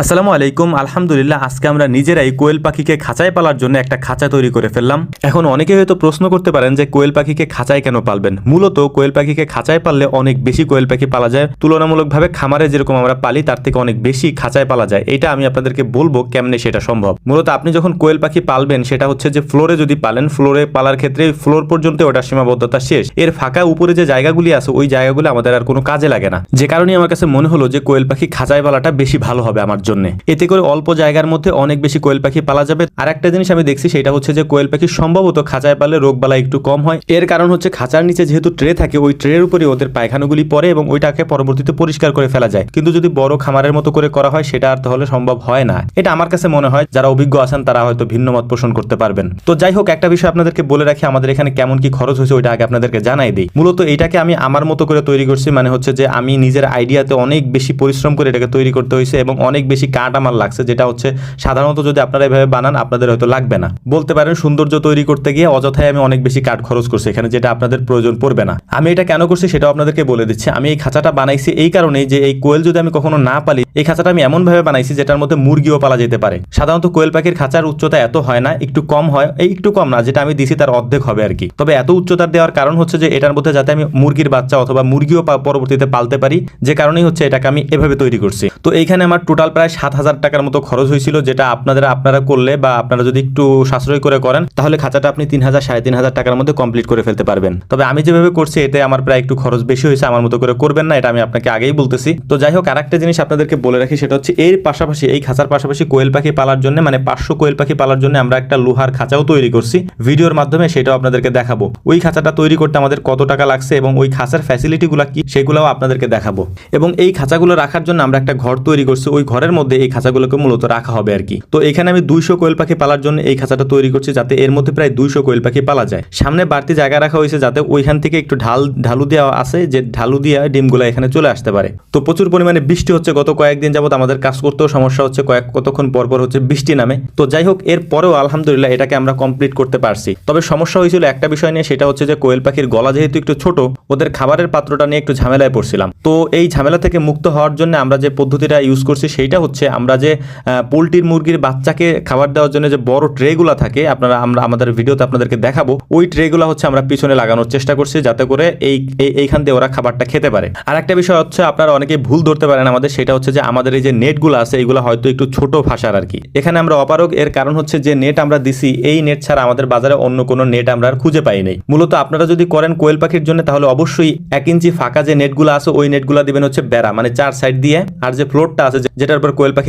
আসসালামু আলাইকুম। আলহামদুলিল্লাহ, আজকে আমরা নিজেরাই কোয়েল পাখিকে খাঁচায় পালার জন্য একটা খাঁচা তৈরি করে ফেললাম। এখন অনেকে হয়তো প্রশ্ন করতে পারেন যে কোয়েল পাখিকে খাঁচায় কেন পালবেন। মূলত কোয়েল পাখিকে খাঁচায় পাললে অনেক বেশি কোয়েল পাখি পালা যায়, তুলনামূলকভাবে খামারে যেরকম আমরা পালি তার থেকে অনেক বেশি খাঁচায় পালা যায়। এটা আমি আপনাদেরকে বলবো কেমনে সেটা সম্ভব। মূলত আপনি যখন কোয়েল পাখি পালবেন সেটা হচ্ছে যে ফ্লোরে যদি পালেন, ফ্লোরে পালার ক্ষেত্রে ফ্লোর পর্যন্ত ওটার সীমাবদ্ধতা শেষ। এর ফাঁকা উপরে যে জায়গাগুলি আছে ওই জায়গাগুলো আমাদের আর কোনো কাজে লাগে না, যে কারণে আমার কাছে মনে হলো যে কোয়েল পাখি খাঁচায় পালাটা বেশি ভালো হবে আমার জন্য। এতে করে অল্প জায়গার মধ্যে অনেক বেশি কোয়েল পাখি পালা যাবে। আর একটা জিনিস আমি দেখছি সেটা হচ্ছে যে কোয়েল পাখি সম্ভবত খাঁচায় পালে রোগবালা একটু কম হয়। এর কারণ হচ্ছে খাঁচার নিচে যেহেতু ট্রে থাকে, ওই ট্রের উপরে ওদের পায়খানাগুলি পড়ে এবং ওইটাকে পরবর্তীতে পরিষ্কার করে ফেলা যায়। কিন্তু যদি বড় খামারের মতো করে করা হয় সেটা আর তাহলে সম্ভব হয় না। এটা আমার কাছে মনে হয়। যারা অভিজ্ঞ আছেন তারা হয়তো ভিন্ন মত পোষণ করতে পারবেন। তো যাই হোক, একটা বিষয় আপনাদেরকে বলে রাখি, আমাদের এখানে কেমন কি খরচ হয়েছে ওইটা আগে আপনাদেরকে জানাই দিই। মূলত এটাকে আমি আমার মতো করে তৈরি করছি, মানে হচ্ছে যে আমি নিজের আইডিয়াতে অনেক বেশি পরিশ্রম করে এটাকে তৈরি করতে হয়েছে এবং অনেক বেশি কাঠ আমার লাগছে, যেটা হচ্ছে সাধারণত যদি আপনারা এভাবে বানান আপনাদের হয়তো লাগবে না। বলতে পারেন সৌন্দর্য তৈরি করতে গিয়ে অযথায় আমি অনেক বেশি কাঠ খরচ করছি এখানে, যেটা আপনাদের প্রয়োজন পড়বে না। আমি এটা কেন করছি সেটাও আপনাদেরকে বলে দিচ্ছি। আমি এই খাঁচাটা বানাইছি এই কারণেই যে এই কোয়েল যদি আমি কখনো না পালি, এই খাঁচাটা আমি এমন ভাবে বানাইছি যেটার মধ্যে মুরগিও পালা যেতে পারে। সাধারণত কোয়েল পাখির খাঁচার উচ্চতা এত হয় না, একটু কম হয়, এই একটু কম না, যেটা আমি দিছি তার অর্ধেক হবে আর কি। তবে এত উচ্চতার দেওয়ার কারণ হচ্ছে যে এটার মধ্যে যাতে আমি মুরগির বাচ্চা অথবা মুরগিও পরবর্তীতে পালতে পারি, যে কারণেই হচ্ছে এটাকে আমি এভাবে তৈরি করছি। তো এইখানে আমার টোটাল প্রায় 7,000 টাকার মতো খরচ হয়েছিল, যেটা আপনারা করলে বা আপনারা যদি একটু সাশ্রয় করে করেন তাহলে খাঁচাটা আপনি 3,000 3,500 টাকার মধ্যে কমপ্লিট করে ফেলতে পারবেন। তবে আমি যেভাবে করছি এতে আমার প্রায় একটু খরচ বেশি হয়েছে, আমার মতো করে করবেন না, এটা আমি আপনাকে আগেই বলতেছি। তো যাই হোক, আরেকটা জিনিস আপনাদেরকে বলে রাখি, সেটা হচ্ছে এর পাশাপাশি এই খাঁচার পাশাপাশি কোয়েল পাখি পালার জন্য, মানে 500 কোয়েল পাখি পালার জন্য আমরা একটা লোহার খাঁচাও তৈরি করছি। ভিডিওর মাধ্যমে সেটাও আপনাদেরকে দেখাবো। ওই খাঁচাটা তৈরি করতে আমাদের কত টাকা লাগছে এবং ওই খাঁচার ফ্যাসিলিটিগুলো কি সেগুলোও আপনাদেরকে দেখাবো। এবং এই খাঁচাগুলো রাখার জন্য আমরা একটা ঘর তৈরি করছি, ওই ঘরের মধ্যে এই খাঁচাগুলোকে মূলত রাখা হবে আর কি। তো এখানে আমি 200 কোয়েল পাখি পালার জন্য এই খাঁচাটা তৈরি করছি, যাতে এর মধ্যে প্রায় 200 কোয়েল পাখি পালা যায়। সামনে বাড়তি জায়গা রাখা হয়েছে যাতে ওইখান থেকে একটু ঢালু দেওয়া আছে, যে ঢালু দিয়ে ডিমগুলো এখানে চলে আসতে পারে। তো প্রচুর পরিমাণে বৃষ্টি হচ্ছে, গত কয়েকদিন যাবত আমাদের কাজ করতেও সমস্যা হচ্ছে, কতক্ষণ পর হচ্ছে বৃষ্টি নামে। তো যাই হোক, এর পরেও আলহামদুলিল্লাহ এটাকে আমরা কমপ্লিট করতে পারছি। তবে সমস্যা হয়েছিল একটা বিষয় নিয়ে, সেটা হচ্ছে যে কোয়েল পাখির গলা যেহেতু একটু ছোট, ওদের খাবারের পাত্রটা নিয়ে একটু ঝামেলায় পড়ছিলাম। তো এই ঝামেলা থেকে মুক্ত হওয়ার জন্য আমরা যে পদ্ধতিটা ইউজ করছি সেইটা হচ্ছে, আমরা যে পোলট্রির মুরগির বাচ্চাকে খাবার দেওয়ার জন্য যে বড় ট্রেগুলো থাকে, আমরা আমাদের ভিডিওতে আপনাদেরকে দেখাবো, ওই ট্রেগুলো হচ্ছে আমরা পিছনে লাগানোর চেষ্টা করছি যাতে করে এইখান দিয়ে ওরা খাবারটা খেতে পারে। আর একটা বিষয় হচ্ছে, আপনারা অনেকে ভুল ধরতে পারেন আমাদের, সেটা হচ্ছে যে আমাদের এই যে নেটগুলো আছে এইগুলো হয়তো একটু ছোট ভাষার আর কি। এখানে আমরা অপারগ, এর কারণ হচ্ছে যে নেট আমরা দিছি, এই নেট ছাড়া আমাদের বাজারে অন্য কোনো নেট আমরা আর খুঁজে পাই নাই। মূলত আপনারা যদি করেন কোয়েল পাখির জন্য তাহলে অবশ্যই 1 ইঞ্চি ফাঁকা যে নেটগুলো আছে ওই নেটগুলো দিবেন হচ্ছে বেড়া, মানে 4 সাইড দিয়ে। আর যে ফ্লোরটা আছে যেটার উপর কোয়েল পাখি